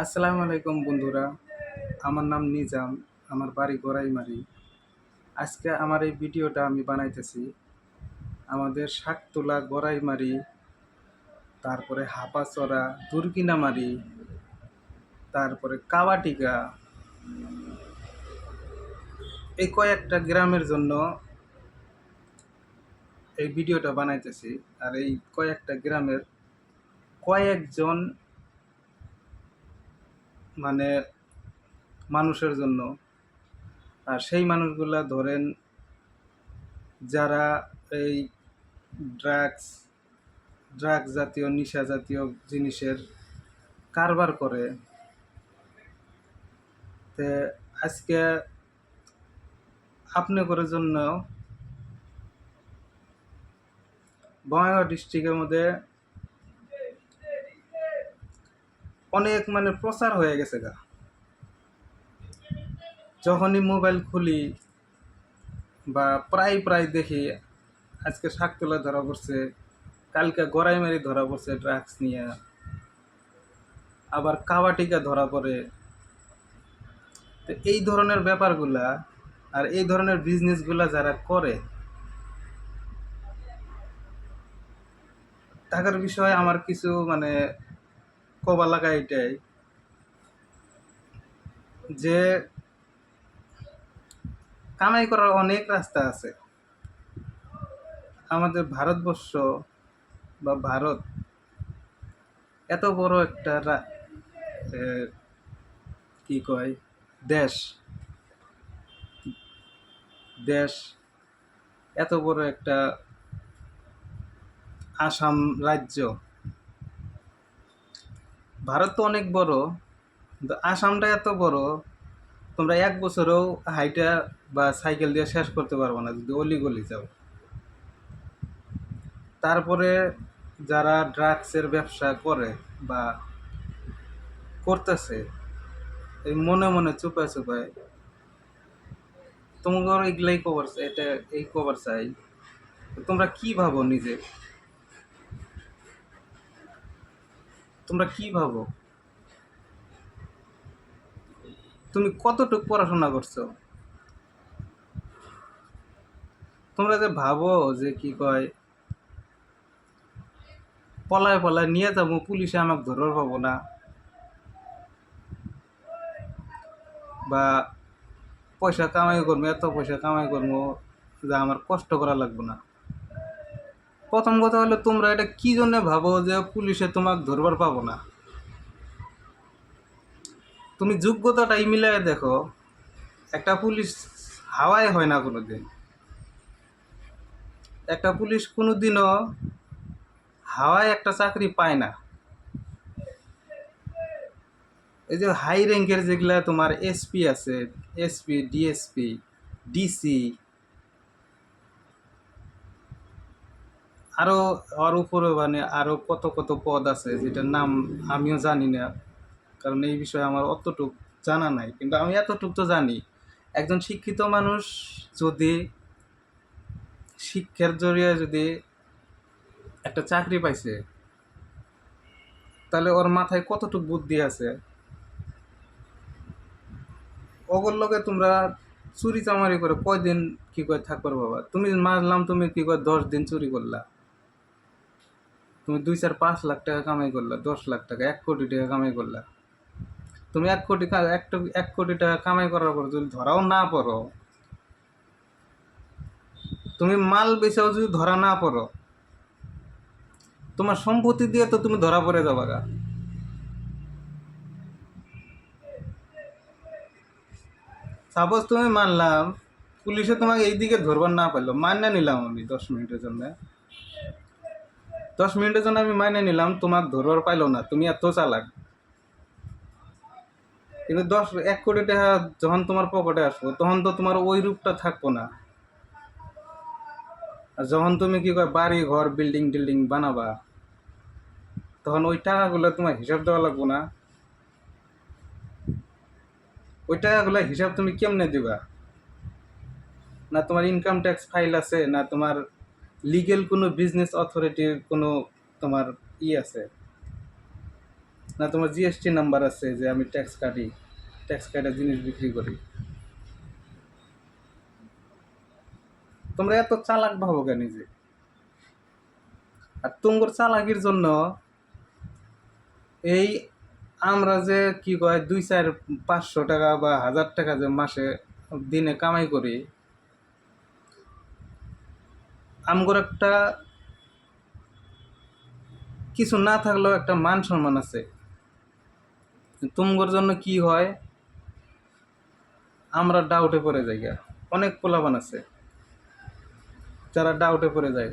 আসসালামু আলাইকুম বন্ধুরা। আমার নাম নিজাম। আমার বাড়ি গড়াইমারি। আজকে আমার এই ভিডিওটা আমি বানাইতেছি আমাদের শাকতলা, গড়াইমারি, তারপরে হাপাচড়া, দুর্গিনামারি, তারপরে কাওয়াটিগা, এই কয়েকটা গ্রামের জন্য এই ভিডিওটা বানাইতেছি। আর এই কয়েকটা গ্রামের কয়েকজন মানে মানুষের জন্য। আর সেই মানুষগুলা ধরেন যারা এই ড্রাগস ড্রাগস জাতীয় নিশা জাতীয় জিনিসের কারবার করে। তে আজকে আপনাদের জন্য বঙাইগাঁও ডিস্ট্রিক্টের মধ্যে অনেক প্রচার হয়ে গেছে গা। যখনই মোবাইল খুলি বা প্রায় প্রায় দেখি আজকে শাকতলা ধরা পড়ছে, কালকে গড়াইমারি ধরা পড়ছে ড্রাগস নিয়ে, আবার কাওয়াটিকা ধরা পড়ে। তো এই ধরনের ব্যাপারগুলা আর এই ধরনের বিজনেসগুলা যারা করে তাদের বিষয়ে আমার কিছু কবা লাগা এটাই যে কামাই করার অনেক রাস্তা আছে। আমাদের ভারতবর্ষ বা ভারত এত বড় একটা এ, কি কয় দেশ দেশ এত বড় একটা আসাম রাজ্য। ভারত তো অনেক বড়, কিন্তু আসামটা এত বড়, তোমরা এক বছরেও হাইটা বা সাইকেল দিয়ে শেষ করতে পারবো না যদি অলিগলি যাও। তারপরে যারা ড্রাগসের ব্যবসা করে বা করতেছে, এই মনে মনে চুপায় চুপায় তোমার এগুলাই কভার, এটা এই কভার চাই। তোমরা কি ভাবো নিজে? তোমরা কি ভাবো? তুমি কতটুকু পড়াশোনা করছো? তোমরা যে ভাবো যে কি কয় পলায় পলায় নিয়ে যাবো, পুলিশে আমাকে ধরবার পাবো না, বা পয়সা কামাই করবো, এত পয়সা কামাই করবো যা আমার কষ্ট করা লাগবে না। প্রথম কথা হলো তোমরা এটা কি জন্য ভাবো যে পুলিশে তোমাকে ধরবার পাবো না? তুমি যোগ্যতাটাই মিলাই দেখো। একটা পুলিশ হাওয়ায় হয় না কোনোদিন। একটা পুলিশ কোনোদিনও হাওয়ায় একটা চাকরি পায় না। এই যে হাই র্যাঙ্কের যেগুলা তোমার এসপি আছে, এসপি, ডিএসপি, ডিসি, আরও আর উপরে আরও কত কত পদ আছে যেটার নাম আমিও জানি না, কারণ এই বিষয়ে আমার অতটুক জানা নাই। কিন্তু আমি এতটুক তো জানি, একজন শিক্ষিত মানুষ যদি শিক্ষার জরিয়ে যদি একটা চাকরি পাইছে, তাহলে ওর মাথায় কতটুক বুদ্ধি আছে। ওগুর লগে তোমরা চুরি চামারি করে কয়দিন কি করে থাকবার বাবা? তুমি মানলাম তুমি কি করে 10 দিন চুরি করলা, তুমি 2 4 5 লাখ টাকা কামাই করলা, 10 লাখ টাকা, 1 কোটি টাকা কামাই করলা। তুমি 1 কোটি টাকা কামাই করার পর যদি ধরাও না পড়ো, তুমি মাল বেচাও যদি ধরা না পড়ো, তোমার সম্পত্তি দিয়ে তো তুমি ধরা পড়ে যাবা গা। সাপোজ তুমি মানলাম পুলিশে তোমাকে এইদিকে ধরবার না পারলো, মান্য নিলাম আমি 10 মিনিটের জন্য, 10 মিনিটের জন্য আমি মাইনে নিলাম তোমাকে ধরবার পাইলো না, তুমি এত চালাক। কিন্তু 1 কোটি টাকা যখন তোমার পকেটে আসবো তখন তো তোমার ওই রূপটা থাকবো না। আর যখন তুমি কি কয় বাড়ি ঘর বিল্ডিং টিল্ডিং বানাবা, তখন ওই টাকাগুলো তোমার হিসাব দেওয়া লাগবো না? ওই টাকাগুলো হিসাব তুমি কেমনে দিবা? না তোমার ইনকাম ট্যাক্স ফাইল আছে, না তোমার লিগেল কোনো বিজনেস অথরিটির কোনো তোমার আছে? না তোমার জিএসটি নাম্বার আছে যে আমি ট্যাক্স কাটি, ট্যাক্স কাটা জিনিস বিক্রি করি? তোমরা এত চালাক ভাবো কেন নিজে? আর তোমার চালাকির জন্য এই আমরা যে কি কয় 2-4-500 টাকা বা 1000 টাকা যে মাসে দিনে কামাই করি, আমগর একটা কিছু না থাকলেও একটা মান সম্মান আছে। তুমগর জন্য কি হয়, আমরা ডাউটে পড়ে যাই। অনেক পোলাপান আছে যারা ডাউটে পড়ে যায়।